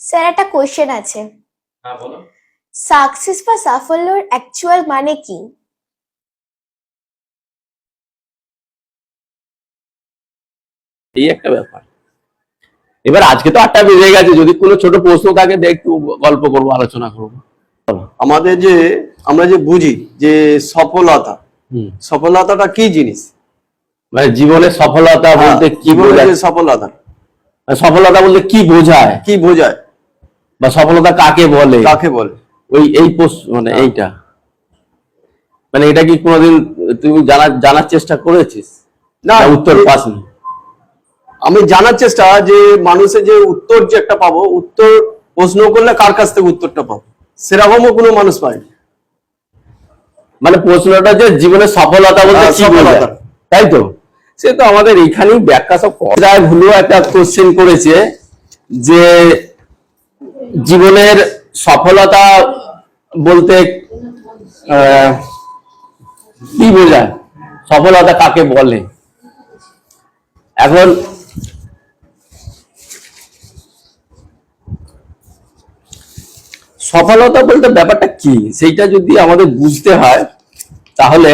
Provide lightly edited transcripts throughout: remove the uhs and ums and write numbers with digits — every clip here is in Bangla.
স্যার একটা কোশ্চেন আছে। হ্যাঁ বলো। সাকসেস বা সাফল্যর অ্যাকচুয়াল মানে কি? এই একটা ব্যাপার। এবার আজকে তো 8টা বেজে গেছে, যদি কোনো ছোট প্রশ্ন থাকে একটু গল্প করবো, আলোচনা করবো। আমাদের যে আমরা যে বুঝি যে সফলতাটা কি জিনিস? মানে জীবনের সফলতা বলতে কি জীবনের বোঝায়? যে সফলতা সফলতা বলতে কি বোঝায় কি বোঝায় বা সফলতা কাকে বলে? কাকে বলে? এই প্রশ্ন মানে এইটা, মানে এটা কি কোনোদিন তুমি জানার চেষ্টা করেছিস? না, উত্তর পাসনি? আমি জানার চেষ্টা যে মানুষের যে উত্তর যে একটা পাবো, উত্তর প্রশ্ন করলে কার কাছ থেকে উত্তরটা পাবো, সেরকমও কোনো মানুষ পায়নি। মানে প্রশ্নটা যে জীবনের সফলতা বলতে কি বোঝায়, তাই তো? সে তো আমাদের এইখানেই ব্যাখ্যা সব ভুলো একটা কোশ্চেন করেছে যে জীবনের সফলতা বলতে কি বোঝায়, সফলতা কাকে বলে। এখন সফলতা বলতে ব্যাপারটা কি সেইটা যদি আমাদের বুঝতে হয়, তাহলে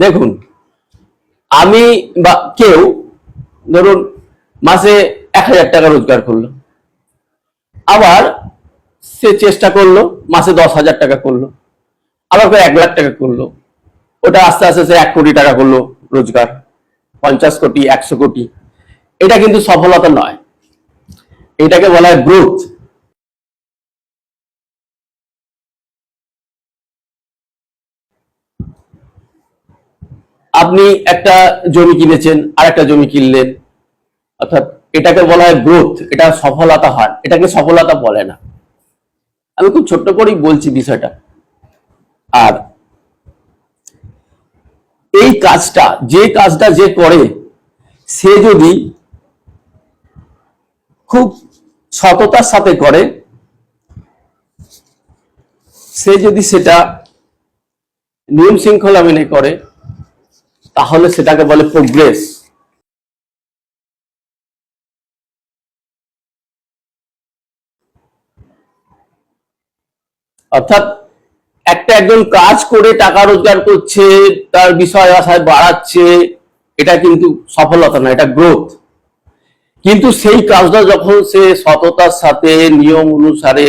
দেখুন, আমি বা কেউ ধরুন মাসে 1000 টাকা রোজগার করলো, আবার সে চেষ্টা করলো মাসে 10,000 টাকা করলো, আবার 1 লাখ টাকা করলো, ওটা আস্তে আস্তে সে 1 কোটি টাকা করলো রোজগার, 50 কোটি, 100 কোটি। এটা কিন্তু সফলতা নয়, এটাকে বলা হয় গ্রোথ। আপনি একটা জমি কিনেছেন, আর একটা জমি কিনলেন, অর্থাৎ এটাকে বলা হয় গ্রোথ, এটা সফলতা হয়, এটাকে সফলতা বলে না। আমি খুব ছোট্ট করেই বলছি বিষয়টা। আর এই কাজটা যে করে, সে যদি খুব সততার সাথে করে, সে যদি সেটা নিয়ম শৃঙ্খলা মেনে করে, তাহলে সেটাকে বলে প্রোগ্রেস। অর্থাৎ একজন কাজ করে টাকা রোজগার করছে, তার বিষয় আশায় বাড়াচ্ছে, এটা কিন্তু সফলতা না, এটা গ্রোথ। কিন্তু সেই কাজটা যখন সে সততার সাথে নিয়ম অনুসারে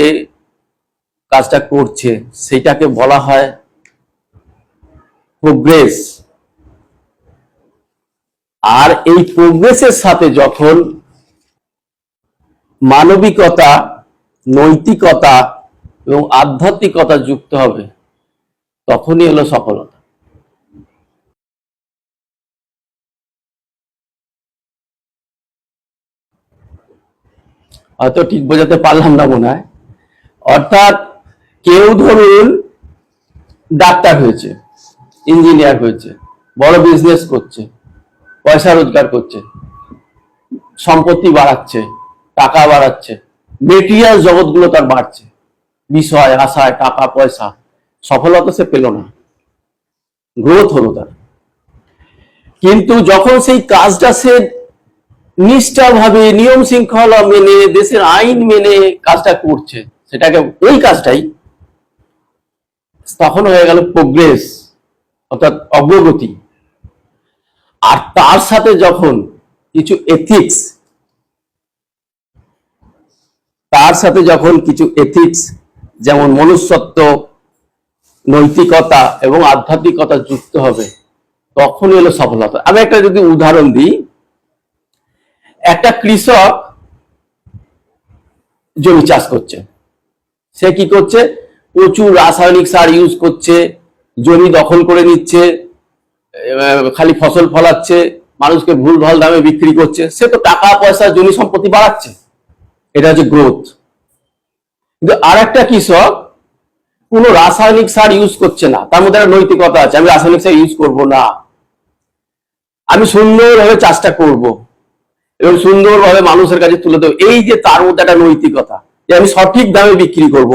কাজটা করছে, সেটাকে বলা হয় প্রোগ্রেস। আর এই প্রোগ্রেসের সাথে যখন মানবিকতা, নৈতিকতা এবং আধ্যাত্মিকতা যুক্ত হবে, তখনই হলো সফলতা। হয়তো ঠিক বোঝাতে পারলাম না মনে হয়। অর্থাৎ কেউ ধরুন ডাক্তার হয়েছে, ইঞ্জিনিয়ার হয়েছে, বড় বিজনেস করছে, পয়সা রোজগার করছে, সম্পত্তি বাড়াচ্ছে, টাকা বাড়াচ্ছে, মেটেরিয়াল জগৎগুলো তার বাড়ছে, বিষয় আশায় টাকা পয়সা, সফলতা সে পেল না, গ্রোথ হলো তার। কিন্তু যখন সেই কাজটা সে নিষ্ঠাভাবে নিয়ম শৃঙ্খলা মেনে, দেশের আইন মেনে কাজটা করছে, সেটাকে ওই কাজটাই, তখন হয়ে গেল প্রোগ্রেস, অর্থাৎ অগ্রগতি। আর তার সাথে যখন কিছু এথিক্স, যেমন মনুষ্যত্ব, নৈতিকতা এবং আধ্যাত্মিকতা যুক্ত হবে, তখনই হলো সফলতা। আমি একটা যদি উদাহরণ দিই, একটা কৃষক জমি চাষ করছে, সে কি করছে, প্রচুর রাসায়নিক সার ইউজ করছে, জমি দখল করে নিচ্ছে, খালি ফসল ফলাচ্ছে, মানুষকে ভুলভাল দামে বিক্রি করছে, সে তো টাকা পয়সা জমি সম্পত্তি বাড়াচ্ছে, এটা হচ্ছে গ্রোথ। কিন্তু আর একটা কৃষক কোনো রাসায়নিক সার ইউজ করছে না, তার মধ্যে একটা নৈতিকতা আছে, আমি রাসায়নিক সার ইউজ করব না, আমি সুন্দরভাবে চাষটা করব এবং সুন্দরভাবে মানুষের কাছে তুলে দেবো, এই যে তার মধ্যে একটা নৈতিকতা, যে আমি সঠিক দামে বিক্রি করব,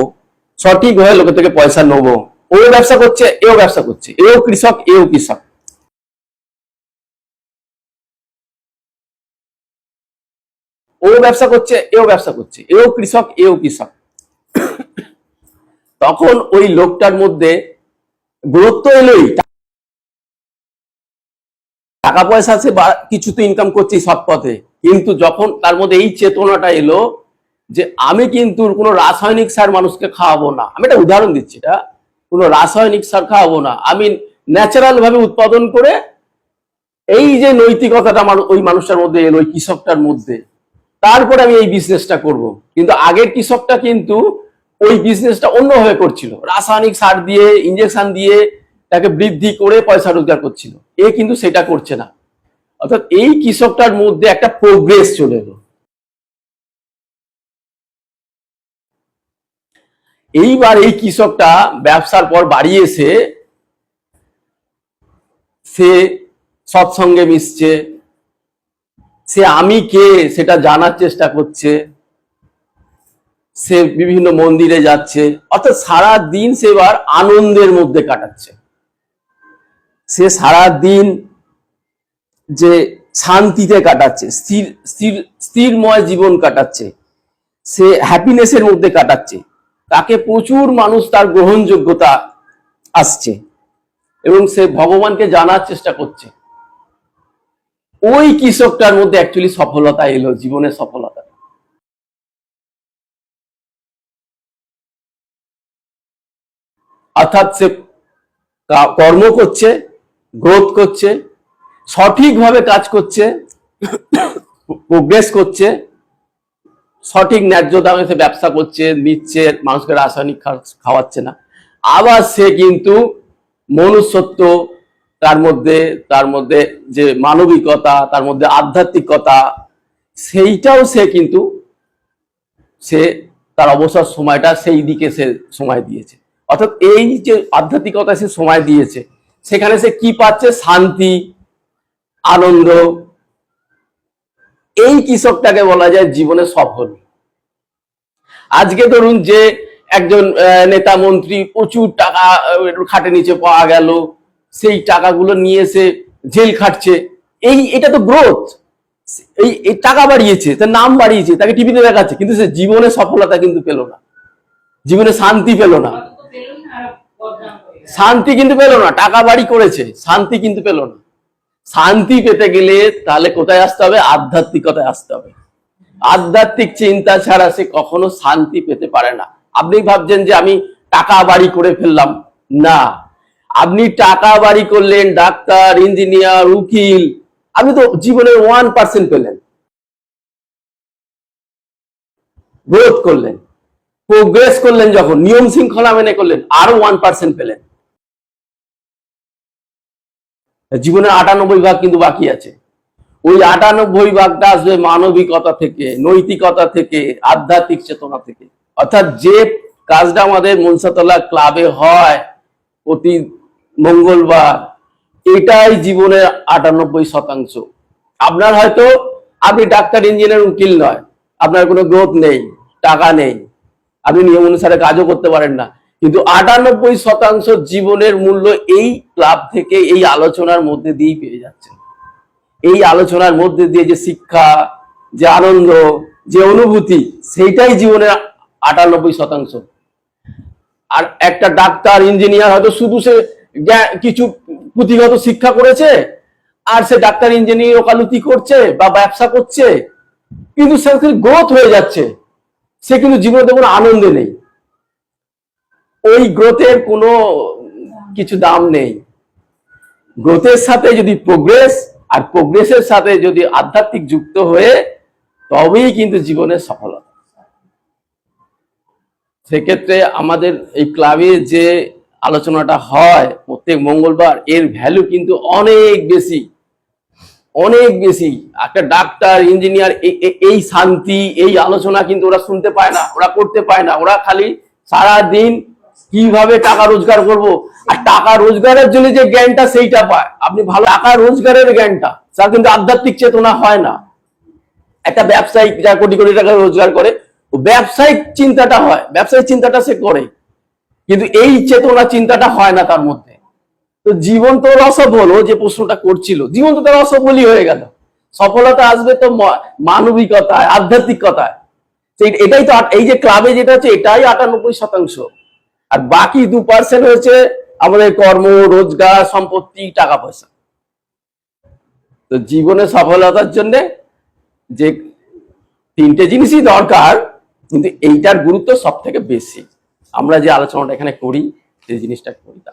সঠিকভাবে লোকের থেকে পয়সা নেবো। ও ব্যবসা করছে, এও ব্যবসা করছে, এও কৃষক, এও কৃষক। ও ব্যবসা করছে, এও ব্যবসা করছে, এও কৃষক, এও কৃষক। তখন ওই লোকটার মধ্যে গুরুত্ব এলোই, টাকা পয়সা আছে বা কিছু তো ইনকাম করছি সৎ পথে, কিন্তু যখন তার মধ্যে এই চেতনাটা এলো যে আমি কিন্তু কোনো রাসায়নিক সার মানুষকে খাওয়াবো না, আমি একটা উদাহরণ দিচ্ছি, এটা কোনো রাসায়নিক সার খাওয়াবো না, আমি ন্যাচারাল ভাবে উৎপাদন করে, এই যে নৈতিকতাটা আমার ওই মানুষটার মধ্যে এলো, ওই কৃষকটার মধ্যে, তারপরে আমি এই বিজনেসটা করব। কিন্তু আগের কৃষকটা কিন্তু ওই বিজনেসটা অন্যভাবে করছিল, রাসায়নিক সার দিয়ে, ইঞ্জেকশন দিয়ে তাকে বৃদ্ধি করে পয়সা রোজগার করছিল। এ কিন্তু সেটা করছে না। অর্থাৎ এই কৃষকটার মধ্যে একটা প্রোগ্রেস চলে এলো। এইবার এই কৃষকটা ব্যবসার পর বাড়ি এসে সে সৎসঙ্গে মিশছে, সে আমি কে সেটা জানার চেষ্টা করছে, সে বিভিন্ন মন্দিরে যাচ্ছে, অর্থাৎ সারা দিন সে এবার আনন্দের মধ্যে কাটাচ্ছে। সে সারা দিন যে শান্তিতে কাটাচ্ছে, স্থিরময় জীবন কাটাচ্ছে, সে হ্যাপিনেসের মধ্যে কাটাচ্ছে, তাকে প্রচুর মানুষ তার গ্রহণযোগ্যতা আসছে এবং সে ভগবানকে জানার চেষ্টা করছে। ওই কৃষকটার মধ্যে অ্যাকচুয়ালি সফলতা এলো, জীবনের সফলতা। অর্থাৎ সে কর্ম করছে, গ্রোথ করছে, সঠিকভাবে কাজ করছে, প্রোগ্রেস করছে, সঠিক ন্যায্য দামে সে ব্যবসা করছে, নিচ্ছে, মানুষকে রাসায়নিক খাওয়াচ্ছে না। আবার সে কিন্তু মনুষ্যত্ব, তার মধ্যে যে মানবিকতা, তার মধ্যে আধ্যাত্মিকতা, সেইটাও সে কিন্তু সে তার অবসর সময়টা সেই দিকে সে সময় দিয়েছে। অর্থাৎ এই যে আধ্যাত্মিকতা সে সময় দিয়েছে, সেখানে সে কি পাচ্ছে? শান্তি, আনন্দ। এই কৃষকটাকে বলা যায় জীবনে সফল। আজকে ধরুন যে একজন নেতা মন্ত্রী প্রচুর টাকা খাটে নিচে পাওয়া গেল, সেই টাকাগুলো নিয়ে এসে জেল খাটছে, এটা তো গ্রোথ। এই টাকা বাড়িয়েছে, তার নাম বাড়িয়েছে, তাকে টিভিতে দেখাচ্ছে, কিন্তু সে জীবনে সফলতা কিন্তু পেল না, জীবনে শান্তি পেল না, শান্তি কিন্তু পেল না। টাকা বাড়ি করেছে, শান্তি কিন্তু পেল না। শান্তি পেতে গেলে তাহলে কোথায় আসতে হবে? আধ্যাত্মিকতায় আসতে হবে। আধ্যাত্মিক চিন্তা ছাড়া সে কখনো শান্তি পেতে পারে না। আপনি ভাবছেন যে আমি টাকা বাড়ি করে ফেললাম, না। আপনি টাকা বাড়ি করলেন, ডাক্তার, ইঞ্জিনিয়ার, উকিল, আপনি তো জীবনের 1% পেলেন, গ্রোথ করলেন, প্রোগ্রেস করলেন, যখন নিয়ম শৃঙ্খলা মেনে করলেন আরো 1% পেলেন। জীবনের 98 ভাগ কিন্তু বাকি আছে। ওই 98 ভাগটা আসবে মানবিকতা থেকে, নৈতিকতা থেকে, আধ্যাত্মিক চেতনা থেকে। অর্থাৎ যে কাজটা আমাদের মনসাতলা ক্লাবে হয় প্রতি মঙ্গলবার, এটাই জীবনের 98%। আপনার হয়তো আপনি ডাক্তার, ইঞ্জিনিয়ার, উকিল নয়, আপনার কোনো গ্রোথ নেই, টাকা নেই, আপনি নিয়ম অনুসারে কাজও করতে পারেন না, কিন্তু 98% জীবনের মূল্য এই ক্লাব থেকে, এই আলোচনার মধ্যে দিয়েই পেয়ে যাচ্ছেন। এই আলোচনার মধ্যে দিয়ে যে শিক্ষা, যে আনন্দ, যে অনুভূতি, সেইটাই জীবনের 98%। আর একটা ডাক্তার, ইঞ্জিনিয়ার হয়তো শুধু সে কিছু পুঁথিগত শিক্ষা করেছে, আর সে ডাক্তার, ইঞ্জিনিয়ার ওকালতি করছে বা ব্যবসা করছে, কিন্তু সে গ্রোথ হয়ে যাচ্ছে, সে কিন্তু জীবনে কোনো আনন্দে নেই। ওই গ্রোথের কোনো কিছু দাম নেই। গ্রোথের সাথে যদি প্রোগ্রেস, আর প্রোগ্রেসের সাথে যদি আধ্যাত্মিক যুক্ত হয়ে, তবেই কিন্তু জীবনের সফলতা। সেক্ষেত্রে আমাদের এই ক্লাবে যে আলোচনাটা হয় প্রত্যেক মঙ্গলবার, এর ভ্যালু কিন্তু অনেক বেশি, অনেক বেশি। একটা ডাক্তার, ইঞ্জিনিয়ার এই শান্তি, এই আলোচনা কিন্তু ওরা শুনতে পায় না, ওরা করতে পায় না। ওরা খালি সারা দিন কিভাবে টাকা রোজগার করব, আর টাকা রোজগারের জন্য যে জ্ঞানটা সেইটা পায়। আপনি ভালো টাকা রোজগারের জ্ঞানটা, তার কিন্তু আধ্যাত্মিক চেতনা হয় না। একটা ব্যবসায়িক যা কোটি কোটি টাকা রোজগার করে, ব্যবসায়িক চিন্তাটা হয়, ব্যবসায়িক চিন্তাটা সে করে, কিন্তু এই চেতনা চিন্তাটা হয় না তার মধ্যে। তো জীবন তো অসফল। ও যে প্রশ্নটা করছিল, জীবন তো তার অসফলই হয়ে গেল। সফলতা আসবে তো মানবিকতায়, আধ্যাত্মিকতায়। এটাই তো এই যে ক্লাবে যেটা হচ্ছে এটাই 98%। আর বাকি 2% হচ্ছে আমাদের কর্ম, রোজগার, সম্পত্তি, টাকা পয়সা। তো জীবনে সফলতার জন্য যে 3টে জিনিসই দরকার, কিন্তু এইটার গুরুত্ব সব থেকে বেশি। আমরা যে আলোচনাটা এখানে করি, যে জিনিসটা করি তা